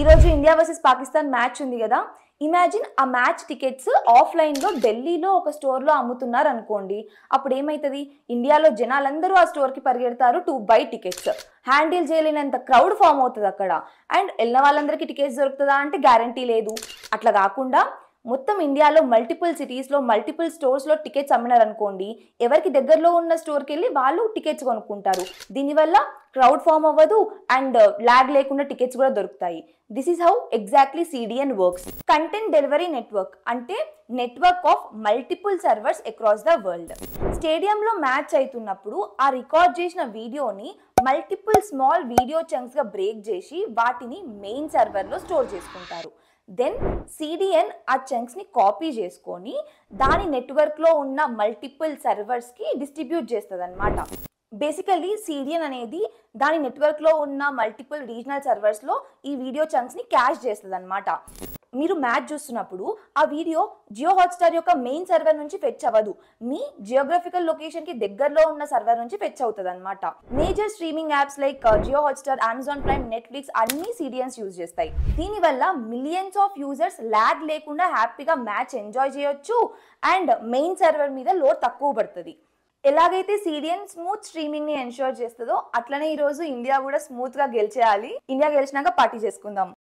ఈ రోజు India versus Pakistan match ఉంది కదా. ఇమాజిన్ ఆ మ్యాచ్ టికెట్స్ ఆఫ్లైన్లో ఢిల్లీలో ఒక స్టోర్లో అమ్ముతున్నారు అనుకోండి. అప్పుడు ఏమవుతుంది, ఇండియాలో జనాలందరూ ఆ స్టోర్కి పరిగెడతారు టు బై టికెట్స్. హ్యాండిల్ చేయలేనంత క్రౌడ్ ఫామ్ అవుతుంది అక్కడ. అండ్ వెళ్ళిన వాళ్ళందరికీ టికెట్స్ దొరుకుతుందా అంటే గ్యారంటీ లేదు. అట్లా కాకుండా మొత్తం ఇండియాలో మల్టిపుల్ సిటీస్లో మల్టిపుల్ స్టోర్స్లో టికెట్స్ అమ్మినారనుకోండి, ఎవరికి దగ్గరలో ఉన్న స్టోర్కి వెళ్ళి వాళ్ళు టికెట్స్ కొనుక్కుంటారు. దీనివల్ల క్రౌడ్ ఫామ్ అవ్వదు అండ్ ల్యాగ్ లేకుండా టికెట్స్ కూడా దొరుకుతాయి. This is how exactly CDN works. Content delivery network అంటే network of multiple servers across the world. స్టేడియంలో మ్యాచ్ అవుతున్నప్పుడు ఆ రికార్డ్ చేసిన వీడియోని మల్టిపుల్ స్మాల్ వీడియో చంక్స్గా బ్రేక్ చేసి వాటిని మెయిన్ సర్వర్లో స్టోర్ చేసుకుంటారు. దెన్ సిడిఎన్ ఆ చంక్స్ని కాపీ చేసుకొని దాని నెట్వర్క్లో ఉన్న మల్టిపుల్ సర్వర్స్కి డిస్ట్రిబ్యూట్ చేస్తుంది అనమాట. బేసికల్లీ సిడిఎన్ అనేది దాని నెట్వర్క్లో ఉన్న మల్టిపుల్ రీజనల్ సర్వర్స్లో ఈ వీడియో చంక్స్ని క్యాష్ చేస్తుంది అనమాట. మీరు మ్యాచ్ చూస్తున్నప్పుడు ఆ వీడియో జియో హాట్స్టార్ యొక్క మెయిన్ సర్వర్ నుంచి ఫెచ్ అవ్వదు, మీ జియోగ్రఫికల్ లొకేషన్కి దగ్గరలో ఉన్న సర్వర్ నుంచి ఫెచ్ అవుతుంది అనమాట. Major streaming apps like Jio Hotstar, Amazon Prime, Netflix అన్ని సిడిఎన్స్ యూజ్ చేస్తాయి. దీనివల్ల మిలియన్స్ ఆఫ్ యూజర్స్ ల్యాగ్ లేకుండా హ్యాపీగా మ్యాచ్ ఎంజాయ్ చేయొచ్చు అండ్ మెయిన్ సర్వర్ మీద లోడ్ తక్కువ పడుతుంది. ఎలాగైతే సిడిఎన్ స్మూత్ స్ట్రీమింగ్ ని ఎన్షూర్ చేస్తుందో అట్లనే ఈరోజు ఇండియా కూడా స్మూత్ గా గెలిచేయాలి. ఇండియా గెలిచినాక పార్టీ చేసుకుందాం.